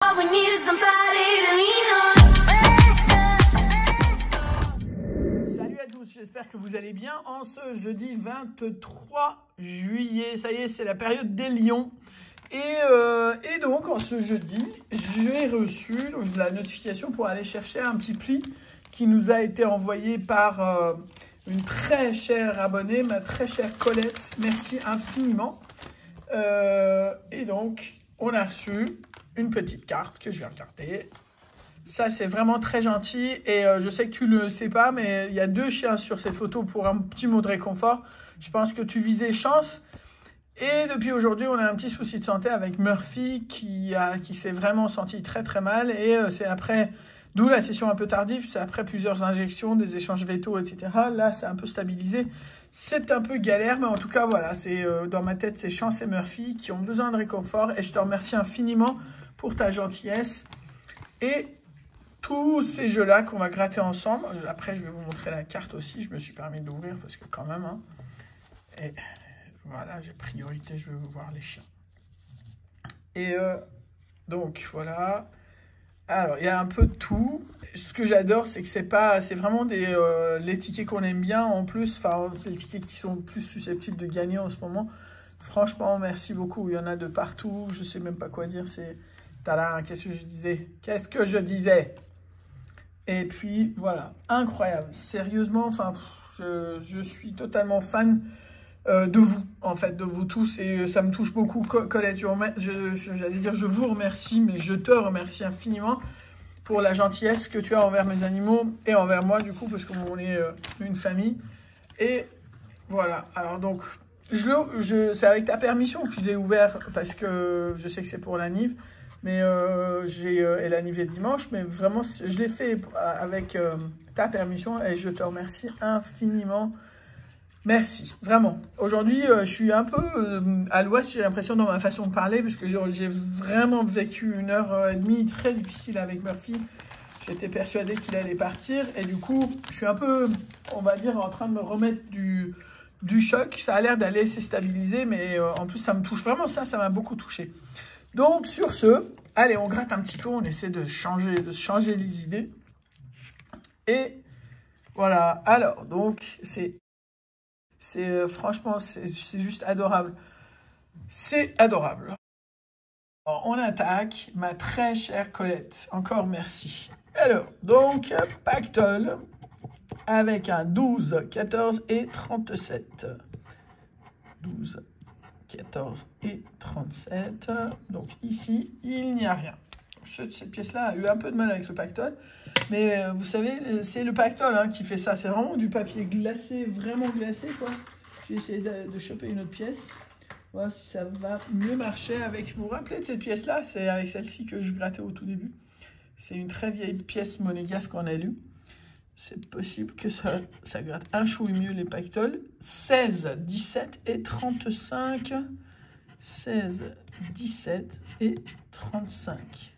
All we need is somebody to lean on. Salut à tous, j'espère que vous allez bien. En ce jeudi 23 juillet, ça y est, c'est la période des lions. Et donc, en ce jeudi, j'ai reçu la notification pour aller chercher un petit pli qui nous a été envoyé par une très chère abonnée, ma très chère Colette. Merci infiniment. Et donc, on a reçu une petite carte que je vais regarder. Ça, c'est vraiment très gentil. Et je sais que tu ne le sais pas, mais il y a 2 chiens sur cette photo pour un petit mot de réconfort. Je pense que tu visais chance. Et depuis aujourd'hui, on a un petit souci de santé avec Murphy qui s'est vraiment senti très très mal. Et c'est après, d'où la session un peu tardive, c'est après plusieurs injections, des échanges vétos, etc. Là, c'est un peu stabilisé. C'est un peu galère, mais en tout cas, voilà, c'est dans ma tête, c'est Chance et Murphy qui ont besoin de réconfort. Et je te remercie infiniment pour ta gentillesse. Et tous ces jeux-là qu'on va gratter ensemble. Après, je vais vous montrer la carte aussi. Je me suis permis de l'ouvrir parce que quand même... Hein, et voilà, j'ai priorité, je veux voir les chiens. Et donc, voilà. Alors, il y a un peu de tout. Ce que j'adore, c'est que c'est vraiment les tickets qu'on aime bien. En plus, enfin, c'est les tickets qui sont plus susceptibles de gagner en ce moment. Franchement, merci beaucoup. Il y en a de partout. Je sais même pas quoi dire. C'est... Tada, qu'est-ce que je disais? Qu'est-ce que je disais? Et puis, voilà. Incroyable. Sérieusement, enfin, je suis totalement fan de vous, en fait, de vous tous, et ça me touche beaucoup. Colette, j'allais dire je vous remercie, mais je te remercie infiniment pour la gentillesse que tu as envers mes animaux et envers moi, du coup, parce qu'on est une famille. Et voilà, alors donc, c'est avec ta permission que je l'ai ouvert, parce que je sais que c'est pour la Nive, mais et la Nive est dimanche, mais vraiment, je l'ai fait avec ta permission, et je te remercie infiniment. Merci, vraiment. Aujourd'hui, je suis un peu à l'ouest, j'ai l'impression, dans ma façon de parler, parce que j'ai vraiment vécu 1h30 très difficile avec Murphy. J'étais persuadée qu'il allait partir, et du coup, je suis un peu, on va dire, en train de me remettre du choc. Ça a l'air d'aller se stabiliser, mais en plus, ça me touche vraiment, ça m'a beaucoup touché. Donc, sur ce, allez, on gratte un petit peu, on essaie de changer les idées. Et voilà, alors, donc, franchement, c'est juste adorable. C'est adorable. Alors, on attaque, ma très chère Colette. Encore merci. Alors, donc, pactole avec un 12, 14 et 37. 12, 14 et 37. Donc, ici, il n'y a rien. Cette pièce-là a eu un peu de mal avec le pactole. Mais vous savez, c'est le pactole hein, qui fait ça. C'est vraiment du papier glacé, vraiment glacé, quoi. J'ai essayé de choper une autre pièce. Voir si ça va mieux marcher avec... Vous vous rappelez de cette pièce-là? C'est avec celle-ci que je grattais au tout début. C'est une très vieille pièce monégasque qu'on a lue. C'est possible que ça gratte un chouille mieux les pactoles. 16, 17 et 35. 16, 17 et 35.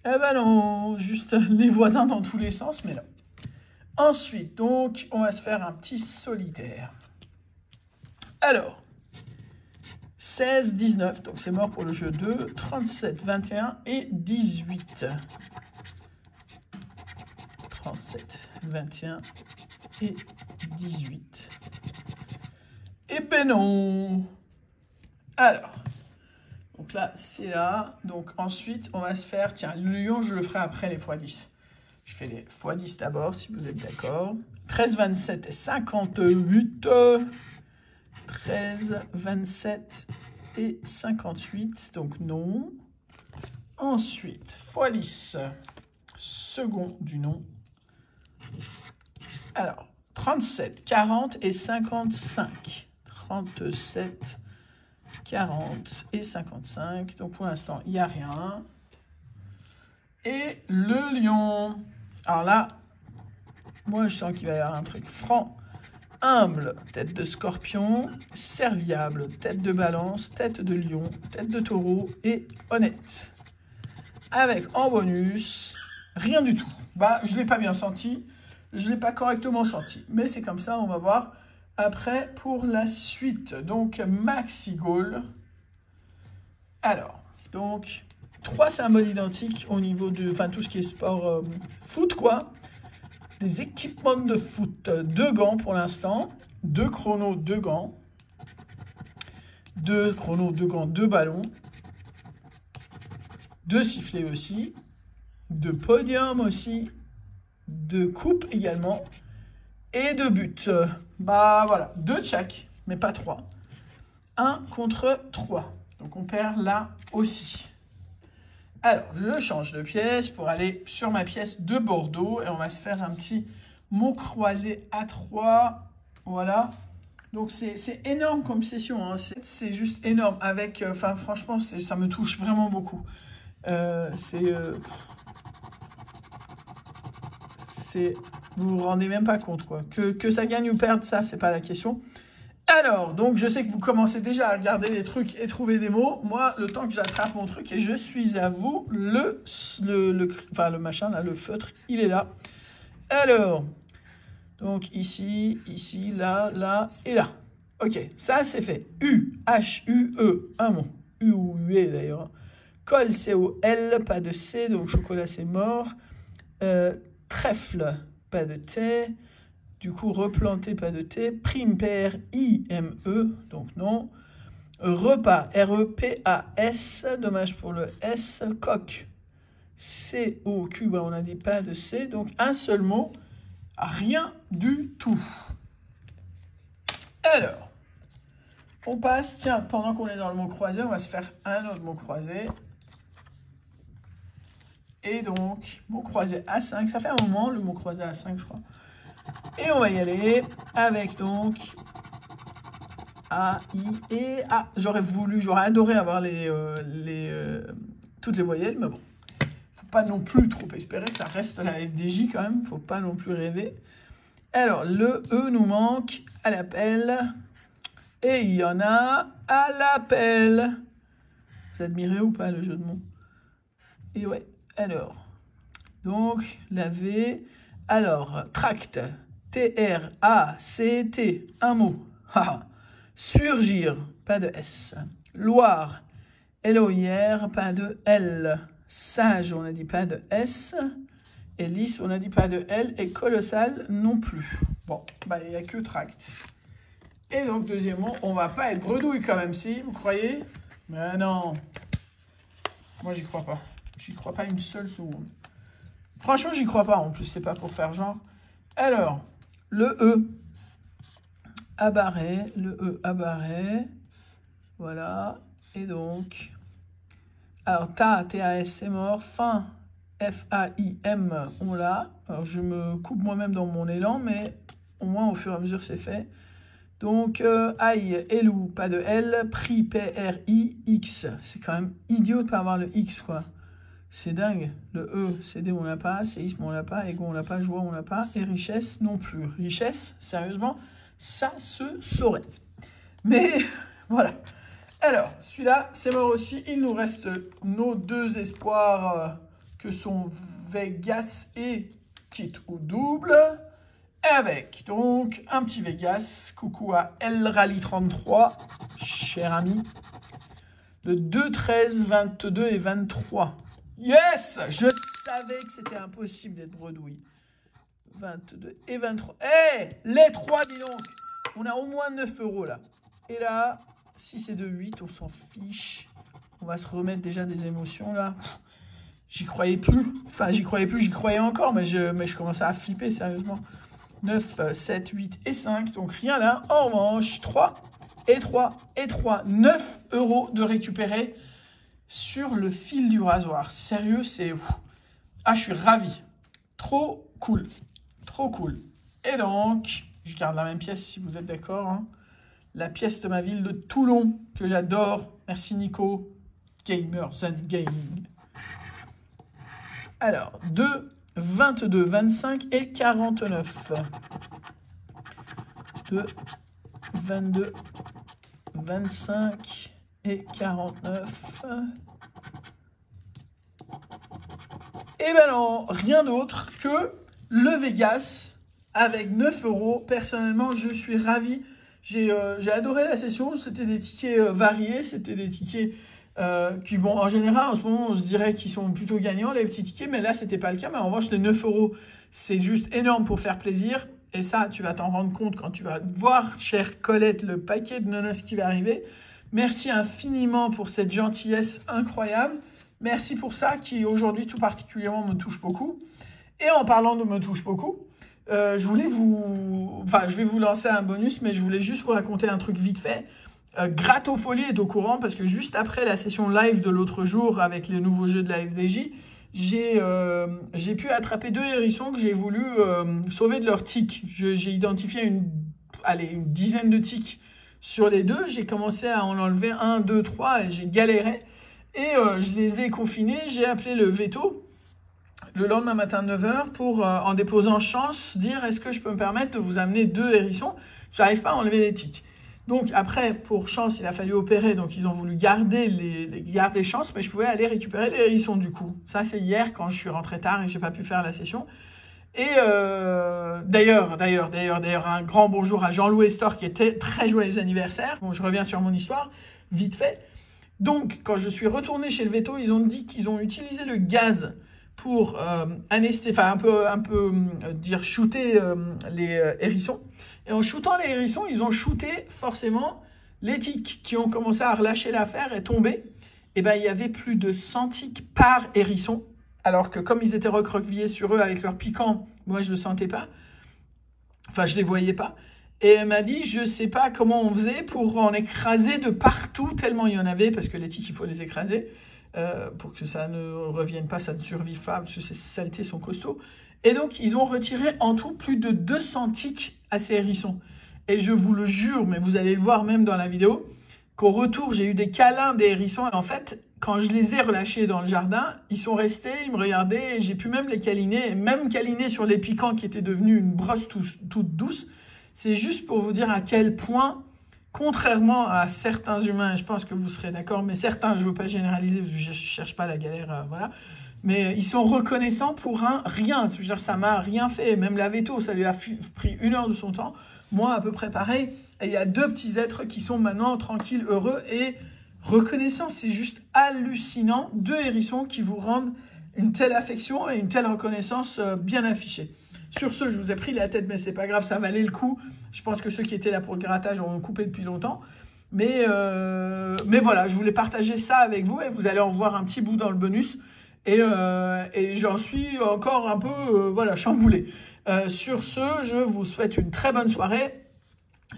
Eh ben non, juste les voisins dans tous les sens, mais non. Ensuite, donc, on va se faire un petit solitaire. Alors, 16, 19, donc c'est mort pour le jeu 2, 37, 21 et 18. 37, 21 et 18. Eh ben non. Alors... Donc là, c'est là. Donc ensuite, on va se faire... Tiens, le lion, je le ferai après les x10. Je fais les x10 d'abord, si vous êtes d'accord. 13, 27 et 58. 13, 27 et 58. Donc non. Ensuite, x10. Second du non. Alors, 37, 40 et 55. 37... 40 et 55. Donc, pour l'instant, il n'y a rien. Et le lion. Alors là, moi, je sens qu'il va y avoir un truc franc. Humble, tête de scorpion. Serviable, tête de balance. Tête de lion, tête de taureau. Et honnête. Avec, en bonus, rien du tout. Bah, je ne l'ai pas bien senti. Je ne l'ai pas correctement senti. Mais c'est comme ça, on va voir. Après, pour la suite, donc Maxi Goal. Alors, donc, 3 symboles identiques au niveau de, enfin tout ce qui est sport foot quoi. Des équipements de foot, 2 gants pour l'instant, 2 chronos, 2 gants, 2 chronos, 2 gants, 2 ballons, 2 sifflets aussi, 2 podiums aussi, 2 coupes également, et 2 buts. Bah voilà, 2 de chaque, mais pas 3. 1 contre 3. Donc on perd là aussi. Alors, je change de pièce pour aller sur ma pièce de Bordeaux. Et on va se faire un petit mot croisé à 3. Voilà. Donc c'est énorme comme session. Hein. C'est juste énorme. Avec, enfin franchement, ça me touche vraiment beaucoup. Vous vous rendez même pas compte quoi. Que ça gagne ou perde, ça, c'est pas la question. Alors, donc je sais que vous commencez déjà à regarder les trucs et trouver des mots. Moi, le temps que j'attrape mon truc et je suis à vous, le machin là, le feutre, il est là. Alors, donc ici, là, là et là. Ok, ça c'est fait. U, H, U, E, un mot. U ou UE d'ailleurs. Col, C-O-L, pas de C, donc chocolat c'est mort. Trèfle, pas de T. Du coup, replanter, pas de T. Prime, P-R-I-M-E, donc non. Repas, R-E-P-A-S, dommage pour le S. Coq, C-O-Q, bah on a dit pas de C. Donc, un seul mot, rien du tout. Alors, on passe, tiens, pendant qu'on est dans le mot croisé, on va se faire un autre mot croisé. Et donc, mot croisé A5, ça fait un moment, le mot croisé A5, je crois. Et on va y aller avec donc A, I et A. J'aurais adoré avoir toutes les voyelles, mais bon. Faut pas non plus trop espérer, ça reste la FDJ quand même, faut pas non plus rêver. Alors, le E nous manque à l'appel. Et il y en a à l'appel. Vous admirez ou pas le jeu de mots? Et ouais, alors. Donc, la V. Alors, tract, T-R-A-C-T, un mot. Surgir, pas de S. Loire, L-O-I-R, pas de L. Sage, on a dit pas de S. Et lisse, on a dit pas de L. Et colossal, non plus. Bon, bah il n'y a que tract. Et donc, deuxièmement, on va pas être bredouille quand même, si, vous croyez? Mais non. Moi, j'y crois pas. J'y crois pas une seule seconde. Franchement, j'y crois pas. En plus, c'est pas pour faire genre. Alors, le E. Abarré. Le E. Abarré. Voilà. Et donc. Alors, T-A-S, c'est mort. Fin. F-A-I-M, on l'a. Alors, je me coupe moi-même dans mon élan, mais au moins, au fur et à mesure, c'est fait. Donc, aïe, elou, pas de L. Prix, P-R-I-X. C'est quand même idiot de pas avoir le X, quoi. C'est dingue. Le E, CD, on l'a pas. Séisme, on l'a pas. Ego, on l'a pas. Joie, on l'a pas. Et richesse, non plus. Richesse, sérieusement, ça se saurait. Mais, voilà. Alors, celui-là, c'est mort aussi. Il nous reste nos 2 espoirs que sont Vegas et Kit ou double. Avec, donc, un petit Vegas. Coucou à El Rally 33, cher ami. Le 2, 13, 22 et 23. Yes! Je savais que c'était impossible d'être bredouille. 22 et 23. Eh! Les 3, dis donc! On a au moins 9 € là. Et là, si c'est de 8, on s'en fiche. On va se remettre déjà des émotions là. J'y croyais plus. Enfin, j'y croyais encore, mais je commençais à flipper sérieusement. 9, 7, 8 et 5. Donc rien là. En revanche, 3 et 3 et 3. 9 € de récupérer sur le fil du rasoir. Sérieux, c'est... Ah, je suis ravi. Trop cool. Trop cool. Et donc, je garde la même pièce si vous êtes d'accord. Hein. La pièce de ma ville de Toulon, que j'adore. Merci Nico. Gamers and Gaming. Alors, 2, 22, 25 et 49. 2, 22, 25 et 49. Et ben non, rien d'autre que le Vegas avec 9 €. Personnellement, je suis ravi. J'ai adoré la session. C'était des tickets variés. C'était des tickets Qui, bon, en général, en ce moment, on se dirait qu'ils sont plutôt gagnants, les petits tickets, mais là, c'était pas le cas. Mais en revanche, les 9 €, c'est juste énorme pour faire plaisir. Et ça, tu vas t'en rendre compte quand tu vas voir, chère Colette, le paquet de nonos qui va arriver. Merci infiniment pour cette gentillesse incroyable. Merci pour ça, qui aujourd'hui, tout particulièrement, me touche beaucoup. Et en parlant de me touche beaucoup, je vais vous lancer un bonus, mais je voulais juste vous raconter un truc vite fait. Gratofolie est au courant parce que juste après la session live de l'autre jour avec les nouveaux jeux de la FDJ, j'ai pu attraper 2 hérissons que j'ai voulu sauver de leur tic. J'ai identifié une dizaine de tics sur les 2. J'ai commencé à en enlever 1, 2, 3 et j'ai galéré. Et je les ai confinés. J'ai appelé le veto le lendemain matin 9 h pour, en déposant chance, dire est-ce que je peux me permettre de vous amener 2 hérissons. J'arrive pas à enlever les tics. Donc après, pour chance, il a fallu opérer, donc ils ont voulu garder garder chance, mais je pouvais aller récupérer les hérissons du coup. Ça, c'est hier quand je suis rentré tard et que j'ai pas pu faire la session. Et d'ailleurs, un grand bonjour à Jean-Louis Estor qui était très joyeux anniversaire. Bon, je reviens sur mon histoire, vite fait. Donc, quand je suis retourné chez le veto, ils ont dit qu'ils ont utilisé le gaz pour shooter les hérissons. Et en shootant les hérissons, ils ont shooté forcément les tiques qui ont commencé à relâcher l'affaire et tomber. Et ben, il y avait plus de 100 tiques par hérisson. Alors que comme ils étaient recroquevillés sur eux avec leur piquant, moi je ne le sentais pas. Enfin, je ne les voyais pas. Et elle m'a dit, je ne sais pas comment on faisait pour en écraser de partout, tellement il y en avait, parce que les tiques, il faut les écraser, pour que ça ne revienne pas, ça ne survive pas, parce que ces saletés sont costauds. Et donc, ils ont retiré en tout plus de 200 tiques à ces hérissons. Et je vous le jure, mais vous allez le voir même dans la vidéo, qu'au retour, j'ai eu des câlins des hérissons. Et en fait, quand je les ai relâchés dans le jardin, ils sont restés, ils me regardaient, et j'ai pu même les câliner, et même câliner sur les piquants qui étaient devenus une brosse toute douce. C'est juste pour vous dire à quel point, contrairement à certains humains, et je pense que vous serez d'accord, mais certains, je ne veux pas généraliser, parce que je ne cherche pas la galère, voilà. Mais ils sont reconnaissants pour un rien. Je veux dire, ça m'a rien fait. Même la veto, ça lui a pris 1 heure de son temps. Moi, à peu près pareil. Et il y a 2 petits êtres qui sont maintenant tranquilles, heureux et reconnaissants. C'est juste hallucinant. 2 hérissons qui vous rendent une telle affection et une telle reconnaissance bien affichée. Sur ce, je vous ai pris la tête, mais c'est pas grave, ça valait le coup. Je pense que ceux qui étaient là pour le grattage ont coupé depuis longtemps. Mais voilà, je voulais partager ça avec vous et vous allez en voir un petit bout dans le bonus. Et j'en suis encore un peu chamboulé. Sur ce, je vous souhaite une très bonne soirée.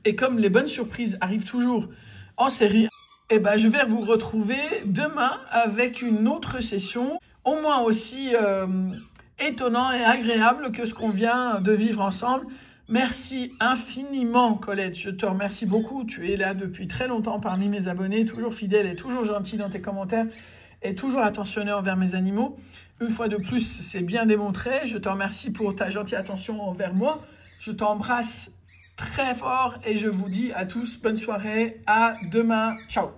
Et comme les bonnes surprises arrivent toujours en série, je vais vous retrouver demain avec une autre session, au moins aussi étonnant et agréable que ce qu'on vient de vivre ensemble. Merci infiniment, Colette. Je te remercie beaucoup. Tu es là depuis très longtemps parmi mes abonnés, toujours fidèle et toujours gentil dans tes commentaires. Et toujours attentionné envers mes animaux. Une fois de plus, c'est bien démontré. Je te remercie pour ta gentille attention envers moi. Je t'embrasse très fort et je vous dis à tous bonne soirée. À demain. Ciao.